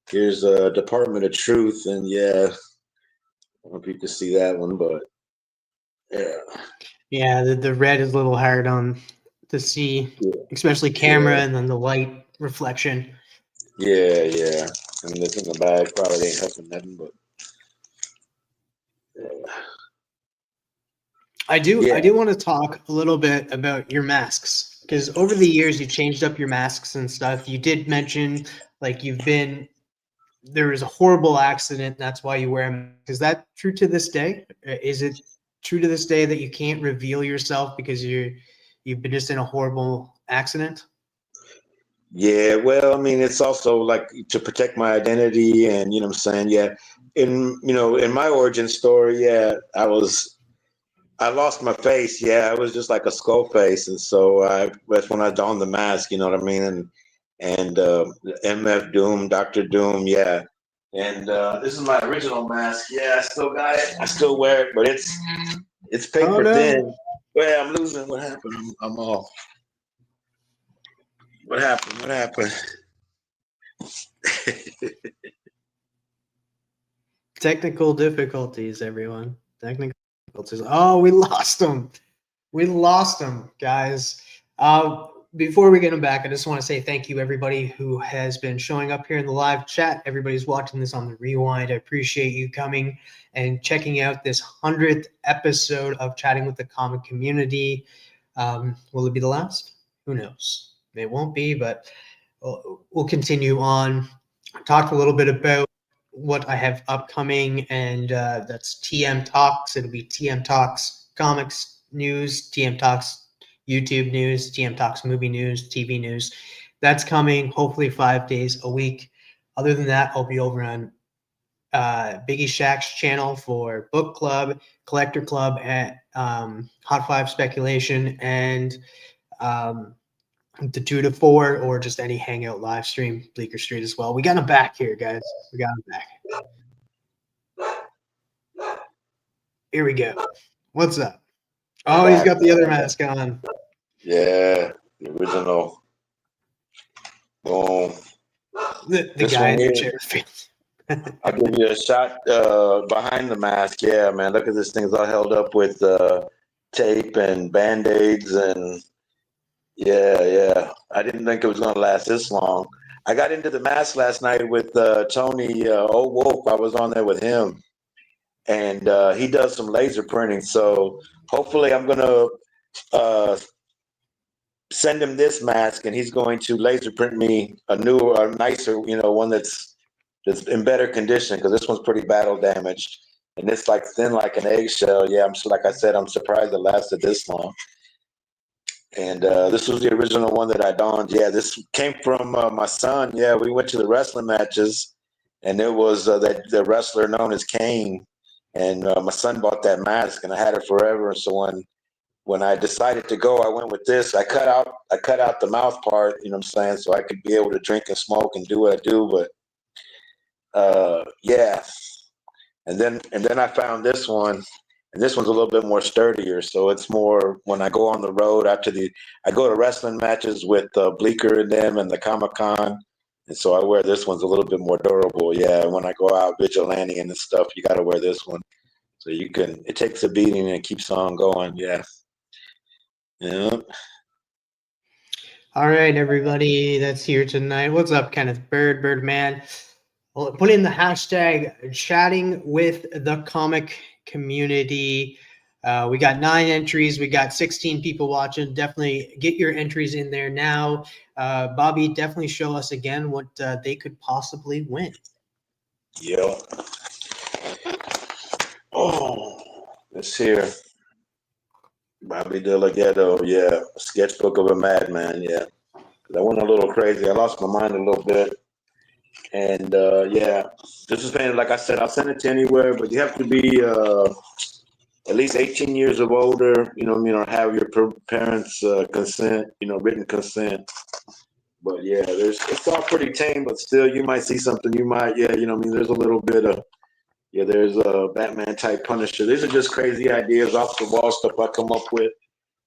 here's a Department of Truth, and yeah, I don't know if you can see that one, but yeah. Yeah, the red is a little hard on to see, especially camera and then the light reflection. Yeah. And this in the bag probably ain't helping nothing, but yeah. I do want to talk a little bit about your masks, because over the years you changed up your masks and stuff. You did mention like there was a horrible accident, that's why you wear them. Is that true to this day? Is it true to this day that you can't reveal yourself because you've been just in a horrible accident? Yeah, well, I mean, it's also like to protect my identity, and you know what I'm saying. Yeah, in my origin story, yeah, I lost my face. Yeah, I was just like a skull face, and so that's when I donned the mask. You know what I mean? And MF Doom, Doctor Doom, yeah. And this is my original mask. Yeah, I still got it. I still wear it, but it's Oh paper no. thin. Well, I'm losing. What happened? I'm off. What happened? What happened? Technical difficulties, everyone. Technical difficulties. Oh, we lost him. We lost him, guys. Before we get him back, I just want to say thank you, everybody who has been showing up here in the live chat. Everybody's watching this on the rewind. I appreciate you coming and checking out this 100th episode of Chatting with the Comic Community. Will it be the last? Who knows? It won't be, but we'll continue on. Talked a little bit about what I have upcoming, and that's TM Talks. It'll be TM Talks Comics News, TM Talks YouTube News, TM Talks Movie News, TV News. That's coming hopefully 5 days a week. Other than that, I'll be over on Biggie Shack's channel for Book Club, Collector Club, at Hot Five Speculation, and um, the 2 to 4, or just any hangout live stream, Bleecker Street as well. We got him back here, guys. We got him back. Here we go. What's up? Oh, he's got the other mask on. Yeah, the original. Boom. The This guy one in the here. chair. I'll give you a shot behind the mask. Yeah, man. Look at this thing. It's all held up with tape and band-aids. And yeah. I didn't think it was going to last this long. I got into the mask last night with Tony Old Wolf. I was on there with him. And he does some laser printing. So hopefully I'm going to send him this mask, and he's going to laser print me a newer, a nicer, one that's in better condition, because this one's pretty battle damaged, and it's like thin like an eggshell. Yeah, like I said, I'm surprised it lasted this long. And this was the original one that I donned. Yeah, this came from my son. Yeah, we went to the wrestling matches, and it was the wrestler known as Kane. And my son bought that mask, and I had it forever. And so when I decided to go, I went with this. I cut out the mouth part, you know what I'm saying, so I could be able to drink and smoke and do what I do. But yeah. And then I found this one, and this one's a little bit more sturdier. So it's more when I go on the road I go to wrestling matches with Bleecker and them and the Comic-Con. And so I wear this one's a little bit more durable. Yeah, when I go out vigilante and stuff, you got to wear this one. So it takes a beating and it keeps on going. Yeah. Yeah. All right, everybody that's here tonight. What's up, Kenneth Birdman? Well, put in the hashtag chatting with the comic community. We got 9 entries. We got 16 people watching. Definitely get your entries in there now. Bobby, definitely show us again what they could possibly win. Yeah. Oh, this here. Bobby Dela Ghetto, yeah. Sketchbook of a Madman, yeah. I went a little crazy. I lost my mind a little bit. And yeah, this is painted, like I said, I'll send it to anywhere, but you have to be at least 18 years of older, or have your parents' consent, written consent. But yeah, it's all pretty tame, but still you might see something there's a little bit of, there's a Batman type Punisher. These are just crazy ideas off the wall stuff I come up with.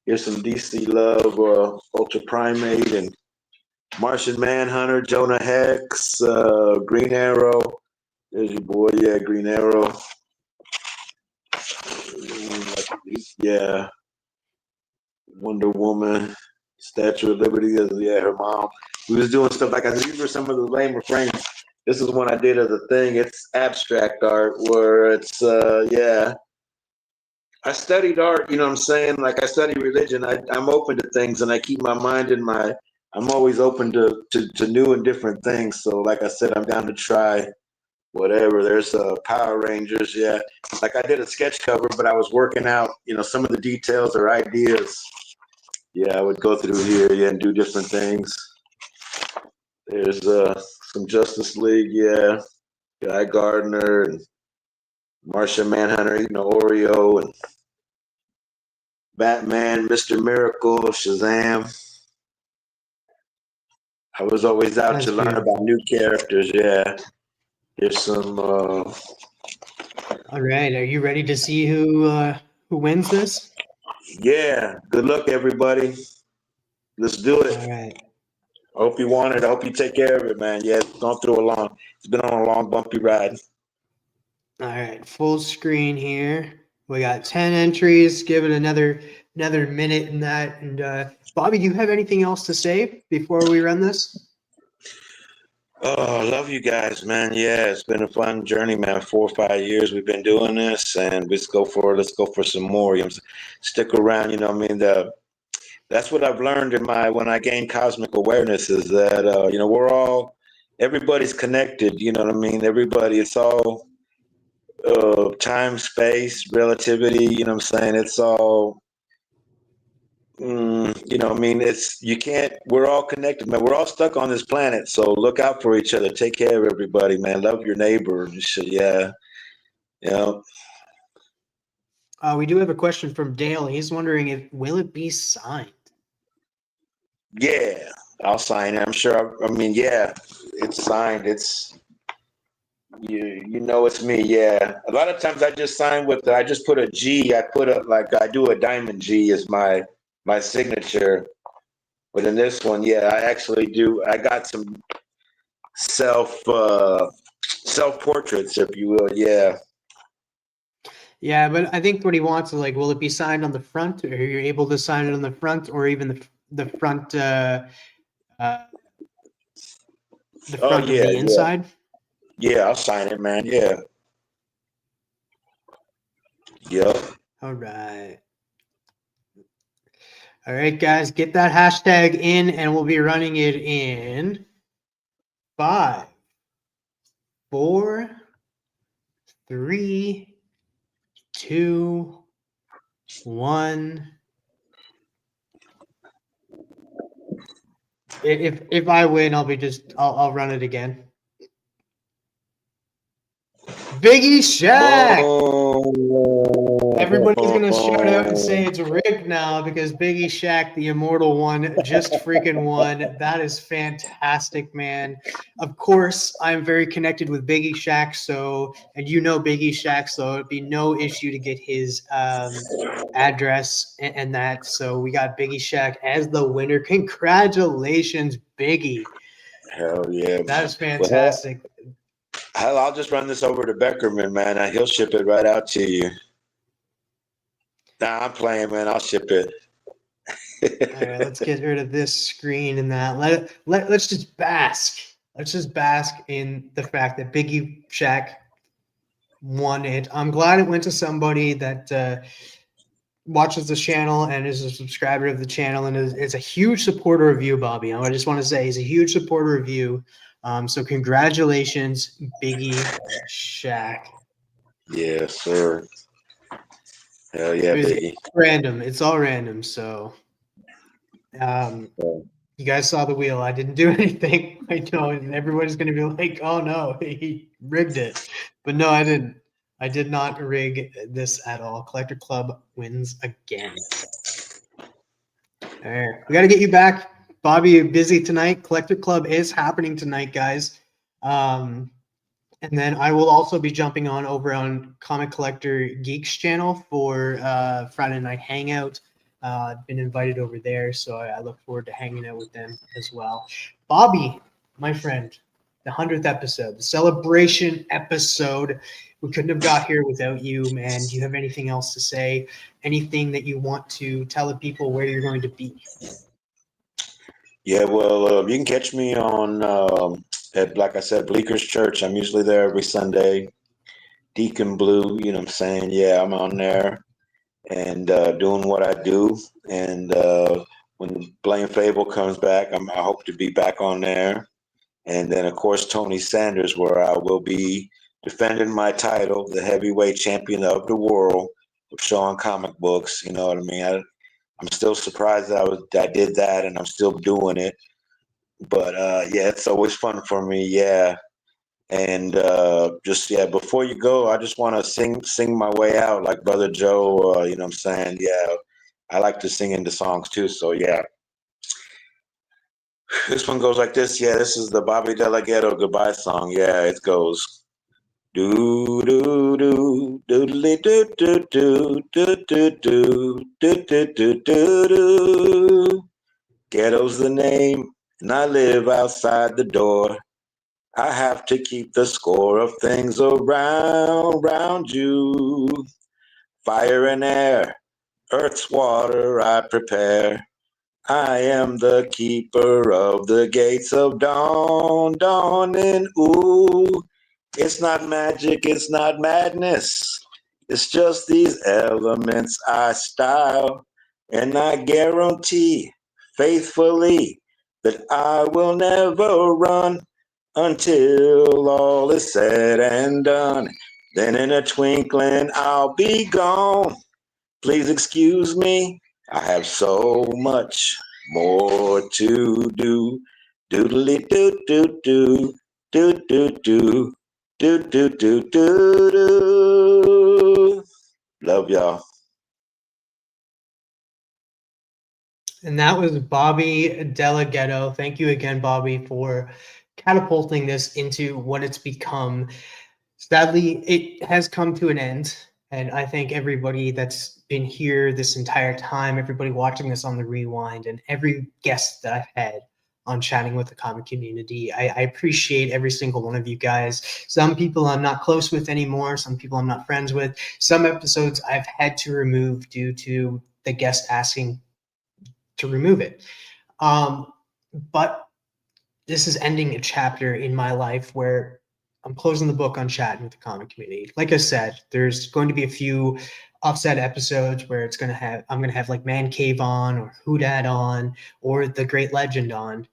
Here's some DC Love, Ultra Primate, and Martian Manhunter, Jonah Hex, Green Arrow. There's your boy, yeah, Green Arrow. Yeah. Wonder Woman, Statue of Liberty, yeah, her mom. We was doing stuff like I said, these were some of the lamer frames. This is one I did as a thing. It's abstract art where it's yeah. I studied art, you know what I'm saying? Like I study religion. I'm open to things, and I keep my mind in I'm always open to new and different things. So like I said, I'm down to try whatever. There's Power Rangers, yeah. Like I did a sketch cover, but I was working out, some of the details or ideas. Yeah, I would go through here, yeah, and do different things. There's some Justice League, yeah. Guy Gardner and Martian Manhunter eating an Oreo and Batman, Mr. Miracle, Shazam. I was always out That's to learn beautiful. about new characters, yeah. There's some All right, are you ready to see who wins this? yeah, good luck everybody. Let's do it. All right. I hope you want it. I hope you take care of it, man. Yeah, it's been on a long bumpy ride. All right, full screen here. We got 10 entries. Give it another minute in that. And Bobby, do you have anything else to say before we run this? Oh, I love you guys, man. Yeah, it's been a fun journey, man. 4 or 5 years we've been doing this, and let's go for some more. You know, stick around. You know, what I mean, that's what I've learned when I gained cosmic awareness is that everybody's connected. You know what I mean? Everybody, it's all time, space, relativity. You know what I'm saying? It's all. You know, I mean, you can't. We're all connected, man. We're all stuck on this planet, so look out for each other. Take care of everybody, man. Love your neighbor. Yeah, you know. We do have a question from Dale. He's wondering if will it be signed? Yeah, I'll sign it. I'm sure. I mean, yeah, it's signed. It's you know it's me. Yeah. A lot of times I just sign I just put a G. I do a diamond G as my signature. But in this one, yeah, I actually do. I got some self self portraits, if you will. Yeah. Yeah, but I think what he wants is like, will it be signed on the front, or are you able to sign it on the front, or even the front uh, the Oh front of yeah, the yeah, inside? yeah. I'll sign it, man. Yeah. Yep. All right. All right, guys, get that hashtag in, and we'll be running it in 5, 4, 3, 2, 1. If I win, I'll run it again. Biggie Shaq. Everybody's gonna shout out and say it's rigged now because Biggie Shaq, the immortal one, just freaking won. That is fantastic, man. Of course, I'm very connected with Biggie Shaq, and you know Biggie Shaq, so it'd be no issue to get his address and that. So we got Biggie Shaq as the winner. Congratulations, Biggie. Hell yeah. That is Well, fantastic. hell, I'll just run this over to Beckerman, man. He'll ship it right out to you. Nah, I'm playing, man. I'll ship it. All right, let's get rid of this screen and that. Let's just bask. Let's just bask in the fact that Biggie Shaq won it. I'm glad it went to somebody that watches the channel and is a subscriber of the channel and is a huge supporter of you, Bobby. I just want to say he's a huge supporter of you. So congratulations, Biggie Shaq. Yes, sir. Hell yeah, Biggie. It's random. It's all random. So you guys saw the wheel. I didn't do anything. I know, and everybody's going to be like, "Oh no, he rigged it," but no, I didn't. I did not rig this at all. Collector Club wins again. All right, we got to get you back, Bobby. You're busy tonight. Collector Club is happening tonight, guys. And then I will also be jumping on over on Comic Collector Geeks channel for Friday Night Hangout. I've been invited over there, so I look forward to hanging out with them as well. Bobby, my friend, the 100th episode, the celebration episode. We couldn't have got here without you, man. Do you have anything else to say? Anything that you want to tell the people where you're going to be? Yeah, well, you can catch me on at, like I said, Bleeker's Church. I'm usually there every Sunday. Deacon Blue, you know what I'm saying? Yeah, I'm on there and doing what I do. And when Blaine Fable comes back, I hope to be back on there. And then, of course, Tony Sanders, where I will be defending my title, the heavyweight champion of the world, with Sean Comic Books. You know what I mean? I'm still surprised that I did that, and I'm still doing it. But yeah, it's always fun for me. Yeah. And just yeah, before you go, I just want to sing my way out like Brother Joe. You know what I'm saying? Yeah, I like to sing into songs too. So yeah, this one goes like this. Yeah, this is the Bobby Dela Ghetto goodbye song. Yeah, it goes. Do do do doodly do do do do do do do do do do do. Ghetto's the name, and I live outside the door. I have to keep the score of things around you. Fire and air, earth's water I prepare. I am the keeper of the gates of dawn, dawning. Ooh, it's not magic, it's not madness. It's just these elements I style, and I guarantee faithfully that I will never run until all is said and done. Then in a twinkling I'll be gone. Please excuse me, I have so much more to do. Doodly doo doo doo doo doo doo doo doo doo doo doo. Love y'all. And that was Bobby Della Ghetto. Thank you again, Bobby, for catapulting this into what it's become. Sadly, it has come to an end. And I thank everybody that's been here this entire time, everybody watching this on the rewind, and every guest that I've had on Chatting with the Comic Community. I appreciate every single one of you guys. Some people I'm not close with anymore. Some people I'm not friends with. Some episodes I've had to remove due to the guest asking to remove it. But this is ending a chapter in my life where I'm closing the book on Chatting with the Comic Community. Like I said, there's going to be a few offset episodes where I'm gonna have like Man Cave on, or Who Dat on, or The Great Legend on,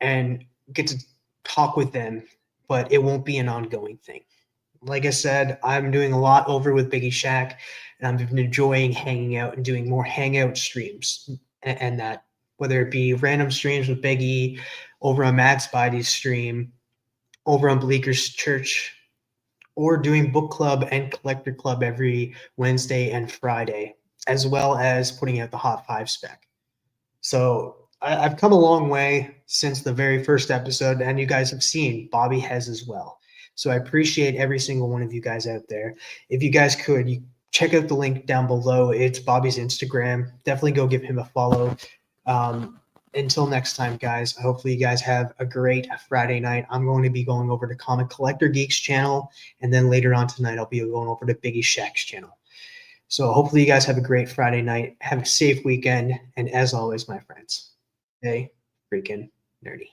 and get to talk with them, but it won't be an ongoing thing. Like I said, I'm doing a lot over with Biggie Shack, and I've been enjoying hanging out and doing more hangout streams, and that, whether it be random streams with Biggie, over on Mad Spidey's stream, over on Bleeker's Church, or doing book club and collector club every Wednesday and Friday, as well as putting out the Hot Five spec. So I've come a long way since the very first episode, and you guys have seen Bobby has as well. So I appreciate every single one of you guys out there. If you guys could, you check out the link down below. It's Bobby's Instagram. Definitely go give him a follow. Until next time, guys, hopefully you guys have a great Friday night. I'm going to be going over to Comic Collector Geeks channel, and then later on tonight, I'll be going over to Biggie Shack's channel. So hopefully you guys have a great Friday night. Have a safe weekend. And as always, my friends, stay freaking nerdy.